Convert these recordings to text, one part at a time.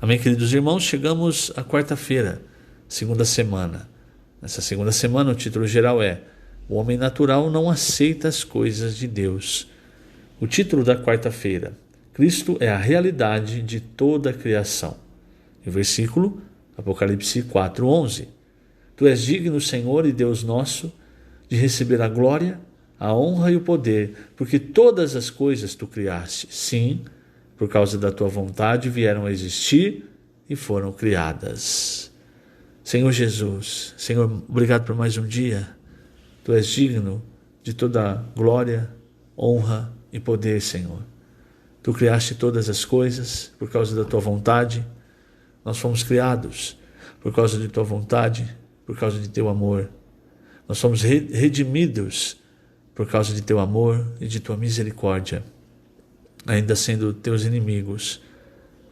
Amém, queridos irmãos? Chegamos à quarta-feira, segunda semana. Nessa segunda semana o título geral é O Homem Natural Não Aceita as Coisas de Deus. O título da quarta-feira: Cristo é a realidade de toda a criação. E o versículo, Apocalipse 4:11. Tu és digno, Senhor e Deus nosso, de receber a glória, a honra e o poder, porque todas as coisas tu criaste. Sim, por causa da tua vontade vieram a existir e foram criadas. Senhor Jesus, Senhor, obrigado por mais um dia. Tu és digno de toda glória, honra e poder, Senhor. Tu criaste todas as coisas por causa da tua vontade. Nós fomos criados por causa de tua vontade, por causa de teu amor. Nós fomos redimidos por causa de teu amor e de tua misericórdia. Ainda sendo teus inimigos,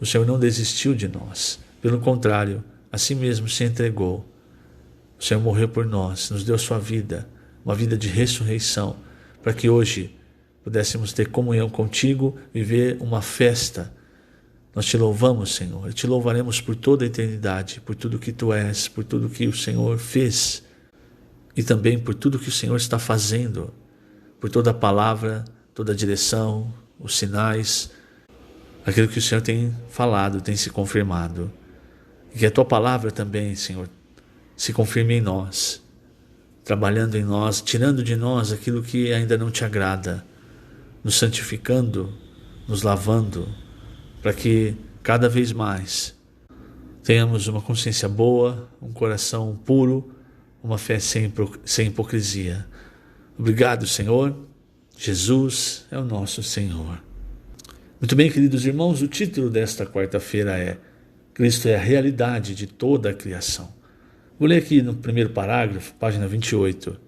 o Senhor não desistiu de nós. Pelo contrário, a si mesmo se entregou. O Senhor morreu por nós, nos deu sua vida, uma vida de ressurreição, para que hoje pudéssemos ter comunhão contigo, viver uma festa. Nós te louvamos, Senhor, e te louvaremos por toda a eternidade, por tudo que tu és, por tudo que o Senhor fez e também por tudo que o Senhor está fazendo, por toda a palavra, toda a direção, os sinais, aquilo que o Senhor tem falado, tem se confirmado. E que a tua palavra também, Senhor, se confirme em nós, trabalhando em nós, tirando de nós aquilo que ainda não te agrada, nos santificando, nos lavando, para que cada vez mais tenhamos uma consciência boa, um coração puro, uma fé sem hipocrisia. Obrigado, Senhor. Jesus é o nosso Senhor. Muito bem, queridos irmãos, o título desta quarta-feira é Cristo é a realidade de toda a criação. Vou ler aqui no primeiro parágrafo, página 28,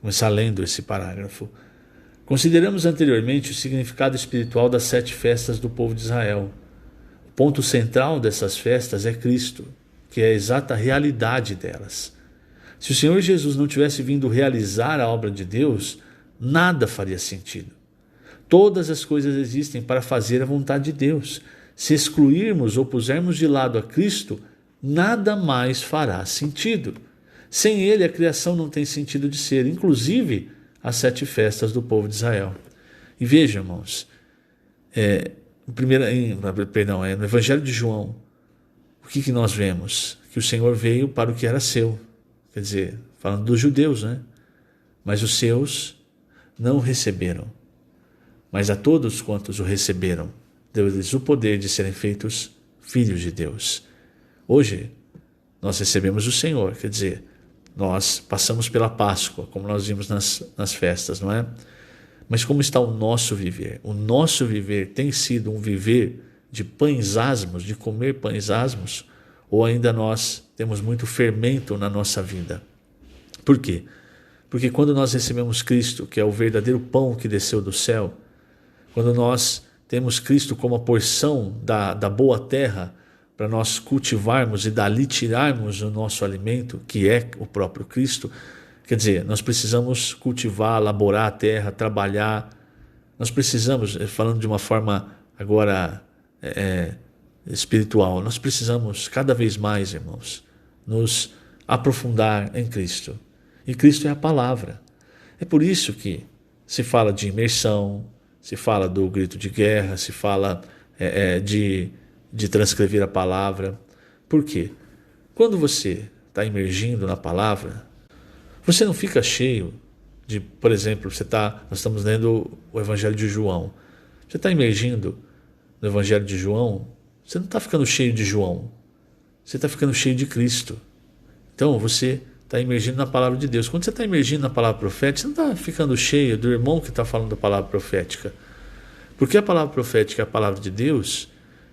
começar lendo esse parágrafo. Consideramos anteriormente o significado espiritual das 7 festas do povo de Israel. O ponto central dessas festas é Cristo, que é a exata realidade delas. Se o Senhor Jesus não tivesse vindo realizar a obra de Deus, nada faria sentido. Todas as coisas existem para fazer a vontade de Deus. Se excluirmos ou pusermos de lado a Cristo, nada mais fará sentido. Sem Ele, a criação não tem sentido de ser, inclusive as 7 festas do povo de Israel. E veja, irmãos, no Evangelho de João, o que nós vemos? Que o Senhor veio para o que era seu. Quer dizer, falando dos judeus, né? Mas os seus não o receberam. Mas a todos quantos o receberam, deu-lhes o poder de serem feitos filhos de Deus. Hoje, nós recebemos o Senhor, quer dizer, nós passamos pela Páscoa, como nós vimos nas festas, não é? Mas como está o nosso viver? O nosso viver tem sido um viver de pães asmos, de comer pães asmos, ou ainda nós temos muito fermento na nossa vida? Por quê? Porque quando nós recebemos Cristo, que é o verdadeiro pão que desceu do céu, quando nós temos Cristo como a porção da boa terra para nós cultivarmos e dali tirarmos o nosso alimento, que é o próprio Cristo, quer dizer, nós precisamos cultivar, laborar a terra, trabalhar. Nós precisamos, falando de uma forma agora espiritual, nós precisamos cada vez mais, irmãos, nos aprofundar em Cristo. E Cristo é a palavra. É por isso que se fala de imersão, se fala do grito de guerra, se fala de transcrever a palavra. Por quê? Quando você está imergindo na palavra, você não fica cheio de, por exemplo, nós estamos lendo o Evangelho de João. Você está imergindo no Evangelho de João, você não está ficando cheio de João, você está ficando cheio de Cristo. Então você está imergindo na palavra de Deus. Quando você está imergindo na palavra profética, você não está ficando cheio do irmão que está falando da palavra profética. Porque a palavra profética é a palavra de Deus.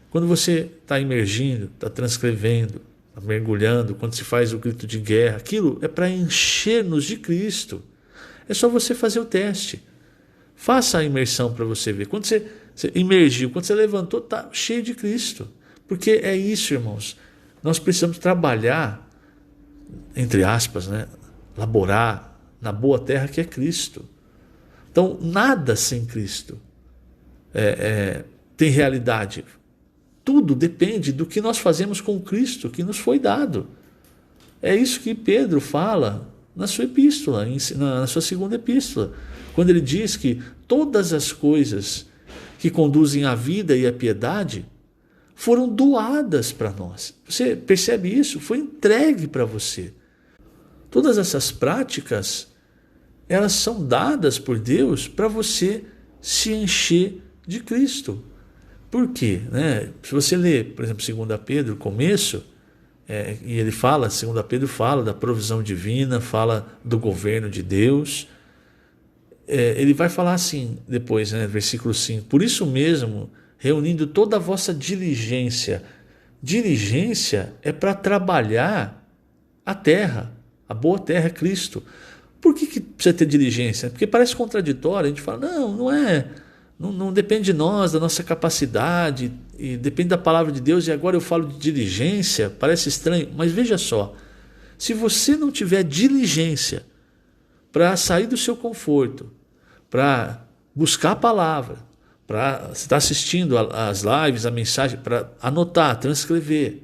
Quando você está imergindo, está transcrevendo, está mergulhando, quando se faz o grito de guerra, aquilo é para encher-nos de Cristo. É só você fazer o teste. Faça a imersão para você ver. Quando você imergiu, quando você levantou, está cheio de Cristo. Porque é isso, irmãos. Nós precisamos trabalhar, entre aspas, né? Laborar na boa terra que é Cristo. Então, nada sem Cristo tem realidade. tudo depende do que nós fazemos com Cristo, que nos foi dado. É isso que Pedro fala na sua epístola, na sua segunda epístola, quando ele diz que todas as coisas que conduzem à vida e à piedade foram doadas para nós. Você percebe isso? Foi entregue para você. Todas essas práticas, elas são dadas por Deus para você se encher de Cristo. Por quê? Se você ler, por exemplo, 2 Pedro, começo, e ele fala, 2 Pedro fala da provisão divina, fala do governo de Deus. Ele vai falar assim depois, versículo 5, por isso mesmo, reunindo toda a vossa diligência. Diligência é para trabalhar a terra, a boa terra é Cristo. Por que precisa ter diligência? Porque parece contraditório, a gente fala, não é, não depende de nós, da nossa capacidade, e depende da palavra de Deus, e agora eu falo de diligência, parece estranho, mas veja só, se você não tiver diligência para sair do seu conforto, para buscar a palavra, para estar assistindo as lives, a mensagem, para anotar, transcrever,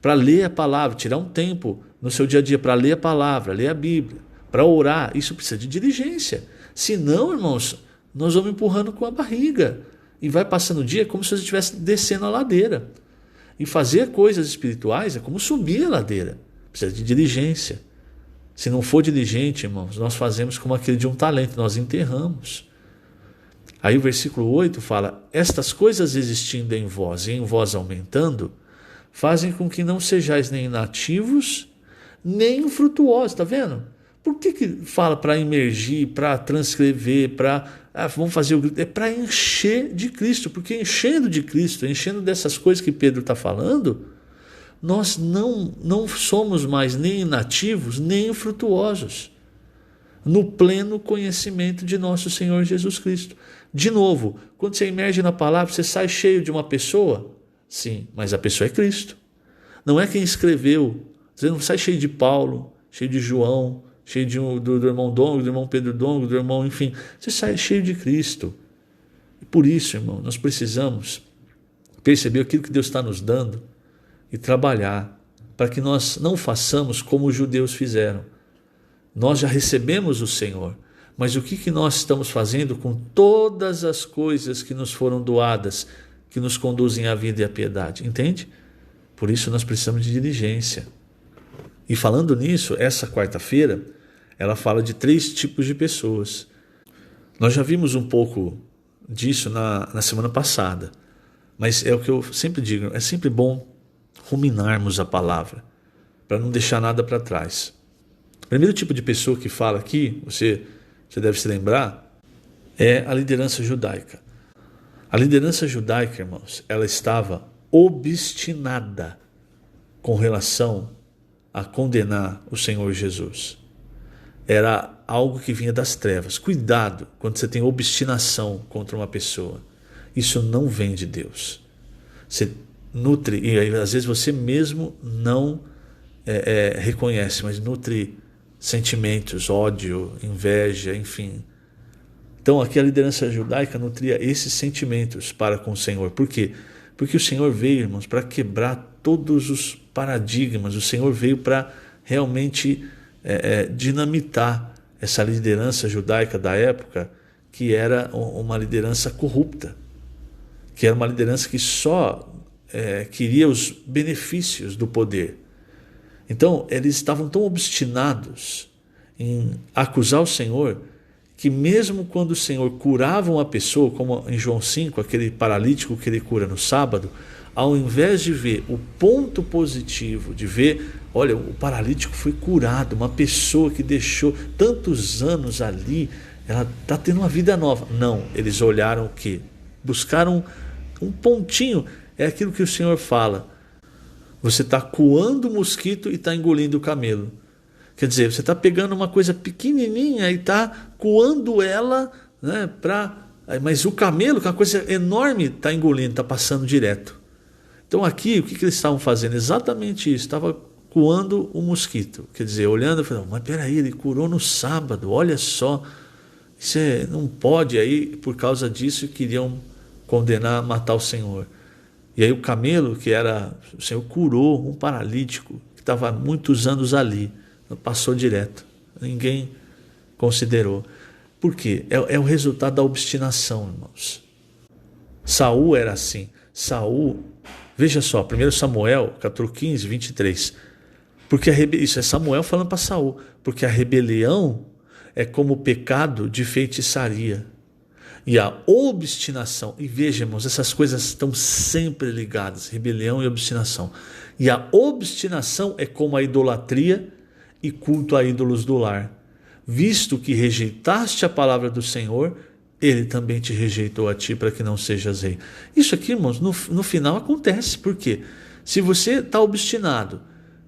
para ler a palavra, tirar um tempo no seu dia a dia para ler a palavra, ler a Bíblia, para orar, isso precisa de diligência. Senão, irmãos, nós vamos empurrando com a barriga e vai passando o dia como se você estivesse descendo a ladeira. E fazer coisas espirituais é como subir a ladeira, precisa de diligência. Se não for diligente, irmãos, nós fazemos como aquele de um talento, nós enterramos. Aí o versículo 8 fala, estas coisas existindo em vós e em vós aumentando, fazem com que não sejais nem inativos, nem infrutuosos, está vendo? Por que fala para imergir, para transcrever, vamos fazer o grito? É para encher de Cristo, porque enchendo de Cristo, enchendo dessas coisas que Pedro está falando, nós não somos mais nem inativos, nem infrutuosos, no pleno conhecimento de nosso Senhor Jesus Cristo. De novo, quando você emerge na palavra, você sai cheio de uma pessoa? Sim, mas a pessoa é Cristo. Não é quem escreveu. Você não sai cheio de Paulo, cheio de João, cheio do irmão Dongo, do irmão Pedro Dongo, do irmão, enfim. Você sai cheio de Cristo. E por isso, irmão, nós precisamos perceber aquilo que Deus está nos dando e trabalhar para que nós não façamos como os judeus fizeram. Nós já recebemos o Senhor, mas o que nós estamos fazendo com todas as coisas que nos foram doadas, que nos conduzem à vida e à piedade? Entende? Por isso nós precisamos de diligência. E falando nisso, essa quarta-feira, ela fala de 3 tipos de pessoas. Nós já vimos um pouco disso na semana passada, mas é o que eu sempre digo, é sempre bom ruminarmos a palavra, para não deixar nada para trás. O primeiro tipo de pessoa que fala aqui, você deve se lembrar, é a liderança judaica. A liderança judaica, irmãos, ela estava obstinada com relação a condenar o Senhor Jesus. Era algo que vinha das trevas. Cuidado quando você tem obstinação contra uma pessoa. Isso não vem de Deus. Você nutre, e às vezes você mesmo não reconhece, mas nutre sentimentos, ódio, inveja, enfim. Então aqui a liderança judaica nutria esses sentimentos para com o Senhor. Por quê? Porque o Senhor veio, irmãos, para quebrar todos os paradigmas. O Senhor veio para realmente dinamitar essa liderança judaica da época, que era uma liderança corrupta, que era uma liderança que só queria os benefícios do poder. Então, eles estavam tão obstinados em acusar o Senhor, que mesmo quando o Senhor curava uma pessoa, como em João 5, aquele paralítico que ele cura no sábado, ao invés de ver o ponto positivo, de ver, olha, o paralítico foi curado, uma pessoa que deixou tantos anos ali, ela está tendo uma vida nova. Não, eles olharam o quê? Buscaram um pontinho. É aquilo que o Senhor fala. Você está coando o mosquito e está engolindo o camelo. Quer dizer, você está pegando uma coisa pequenininha e está coando ela, né, mas o camelo, que é uma coisa enorme, está engolindo, está passando direto. Então aqui, o que eles estavam fazendo? Exatamente isso, estava coando o mosquito. Quer dizer, olhando e falando, mas peraí, ele curou no sábado, olha só, isso não pode. Aí, por causa disso, queriam condenar, matar o Senhor. E aí o camelo, o Senhor curou um paralítico que estava há muitos anos ali, passou direto, ninguém considerou. Por quê? É o resultado da obstinação, irmãos. Saul era assim. Saul, veja só, 1 Samuel, capítulo 15, 23. Porque isso é Samuel falando para Saul. Porque a rebelião é como o pecado de feitiçaria. E a obstinação, e veja, irmãos, essas coisas estão sempre ligadas, rebelião e obstinação. E a obstinação é como a idolatria e culto a ídolos do lar. Visto que rejeitaste a palavra do Senhor, ele também te rejeitou a ti para que não sejas rei. Isso aqui, irmãos, no final acontece. Por quê? Se você está obstinado,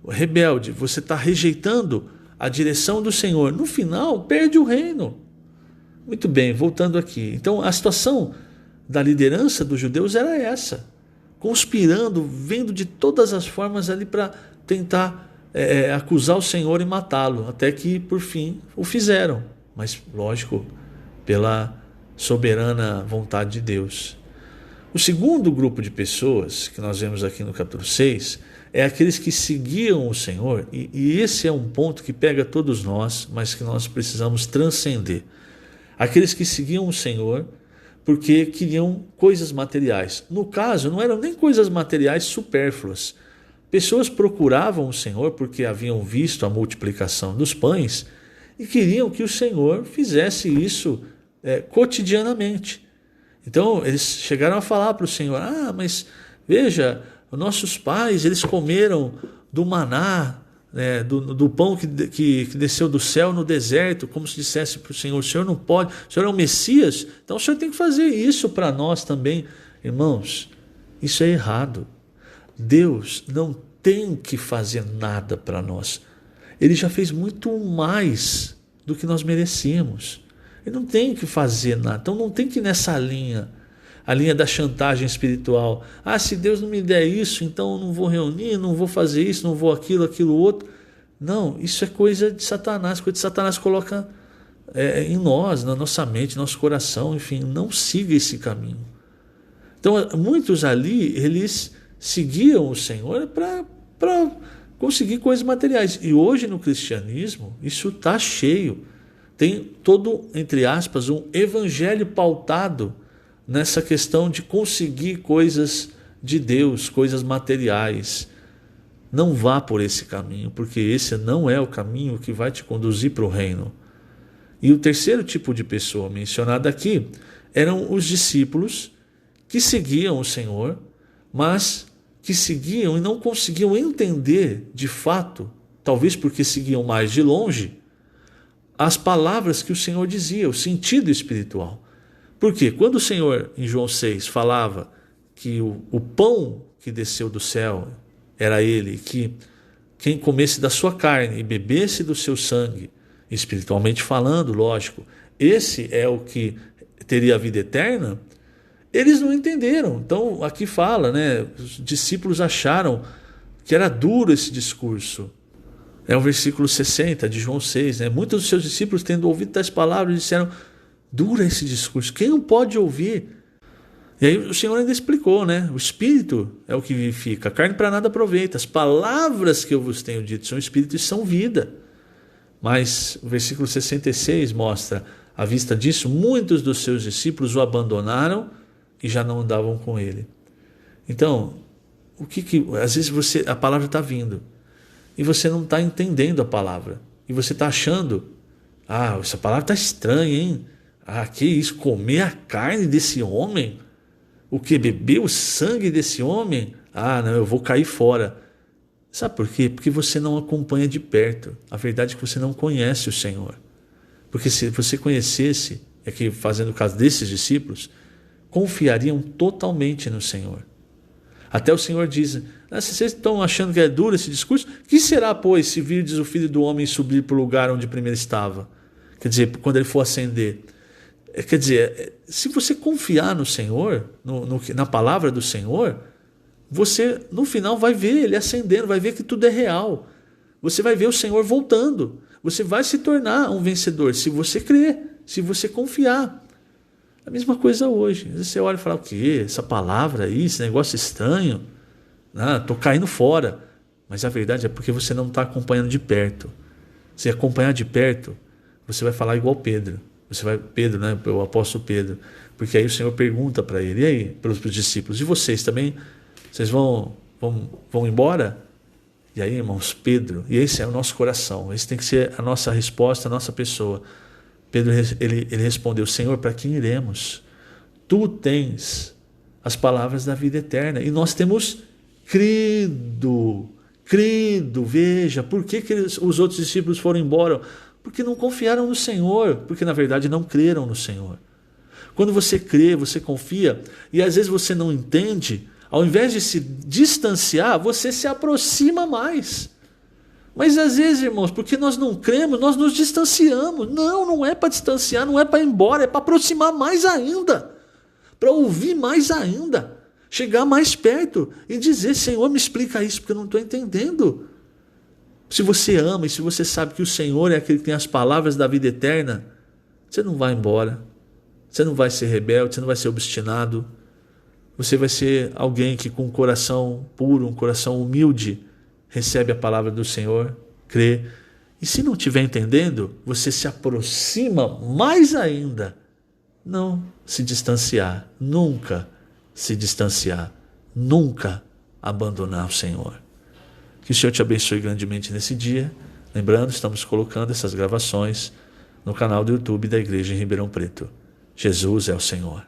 rebelde, você está rejeitando a direção do Senhor, no final perde o reino. Muito bem, voltando aqui. Então a situação da liderança dos judeus era essa. Conspirando, vendo de todas as formas ali para tentar acusar o Senhor e matá-lo. Até que, por fim, o fizeram. Mas, lógico, pela soberana vontade de Deus. O segundo grupo de pessoas que nós vemos aqui no capítulo 6 é aqueles que seguiam o Senhor. E esse é um ponto que pega todos nós, mas que nós precisamos transcender. Aqueles que seguiam o Senhor porque queriam coisas materiais. No caso, não eram nem coisas materiais supérfluas. Pessoas procuravam o Senhor porque haviam visto a multiplicação dos pães e queriam que o Senhor fizesse isso cotidianamente. Então, eles chegaram a falar para o Senhor, mas veja, nossos pais, eles comeram do maná, do pão que desceu do céu no deserto, como se dissesse para o Senhor não pode, o Senhor é o Messias, então o Senhor tem que fazer isso para nós também. Irmãos, isso é errado. Deus não tem que fazer nada para nós. Ele já fez muito mais do que nós merecíamos. Ele não tem que fazer nada, então não tem que ir nessa linha, a linha da chantagem espiritual. Se Deus não me der isso, então eu não vou reunir, não vou fazer isso, não vou aquilo outro. Não, isso é coisa de Satanás. Coisa de Satanás coloca em nós, na nossa mente, nosso coração. Enfim, não siga esse caminho. Então, muitos ali, eles seguiam o Senhor para conseguir coisas materiais. E hoje no cristianismo, isso está cheio. Tem todo, entre aspas, um evangelho pautado nessa questão de conseguir coisas de Deus, coisas materiais. Não vá por esse caminho, porque esse não é o caminho que vai te conduzir para o reino. E o terceiro tipo de pessoa mencionada aqui eram os discípulos que seguiam o Senhor, mas que seguiam e não conseguiam entender de fato, talvez porque seguiam mais de longe, as palavras que o Senhor dizia, o sentido espiritual. Porque quando o Senhor, em João 6, falava que o pão que desceu do céu era ele, que quem comesse da sua carne e bebesse do seu sangue, espiritualmente falando, lógico, esse é o que teria a vida eterna, eles não entenderam. Então aqui fala, os discípulos acharam que era duro esse discurso. É o versículo 60 de João 6. Muitos dos seus discípulos, tendo ouvido tais palavras, disseram, dura esse discurso, quem não pode ouvir? E aí o Senhor ainda explicou, o Espírito é o que vivifica, a carne para nada aproveita, as palavras que eu vos tenho dito são Espírito e são vida. Mas o versículo 66 mostra, à vista disso, muitos dos seus discípulos o abandonaram e já não andavam com ele. Então, às vezes a palavra está vindo e você não está entendendo a palavra, e você está achando, essa palavra está estranha, hein? Que isso, comer a carne desse homem? O que, beber o sangue desse homem? Não, eu vou cair fora. Sabe por quê? Porque você não acompanha de perto. A verdade é que você não conhece o Senhor. Porque se você conhecesse, que fazendo o caso desses discípulos, confiariam totalmente no Senhor. Até o Senhor diz, se vocês estão achando que é duro esse discurso, que será, pois, se virdes o Filho do Homem subir para o lugar onde primeiro estava? Quer dizer, quando ele for ascender. Quer dizer, se você confiar no Senhor, na palavra do Senhor, você no final vai ver ele ascendendo, vai ver que tudo é real. Você vai ver o Senhor voltando. Você vai se tornar um vencedor se você crer, se você confiar. A mesma coisa hoje. Às vezes você olha e fala, o quê? Essa palavra aí, esse negócio estranho. Estou caindo fora. Mas a verdade é porque você não está acompanhando de perto. Se acompanhar de perto, você vai falar igual Pedro. Pedro, né? O apóstolo Pedro. Porque aí o Senhor pergunta para ele, e aí, para os discípulos, e vocês também? Vocês vão embora? E aí, irmãos, Pedro, e esse é o nosso coração, esse tem que ser a nossa resposta, a nossa pessoa. Pedro, ele respondeu, Senhor, para quem iremos? Tu tens as palavras da vida eterna, e nós temos crido, veja, por que os outros discípulos foram embora? Porque não confiaram no Senhor, porque na verdade não creram no Senhor. Quando você crê, você confia, e às vezes você não entende, ao invés de se distanciar, você se aproxima mais. Mas às vezes, irmãos, porque nós não cremos, nós nos distanciamos. Não é para distanciar, não é para ir embora, é para aproximar mais ainda. Para ouvir mais ainda. Chegar mais perto e dizer, Senhor, me explica isso, porque eu não estou entendendo. Se você ama e se você sabe que o Senhor é aquele que tem as palavras da vida eterna, você não vai embora. Você não vai ser rebelde, você não vai ser obstinado. Você vai ser alguém que com um coração puro, um coração humilde, recebe a palavra do Senhor, crê. E se não estiver entendendo, você se aproxima mais ainda. Não se distanciar, nunca se distanciar, nunca abandonar o Senhor. Que o Senhor te abençoe grandemente nesse dia. Lembrando, estamos colocando essas gravações no canal do YouTube da Igreja em Ribeirão Preto. Jesus é o Senhor.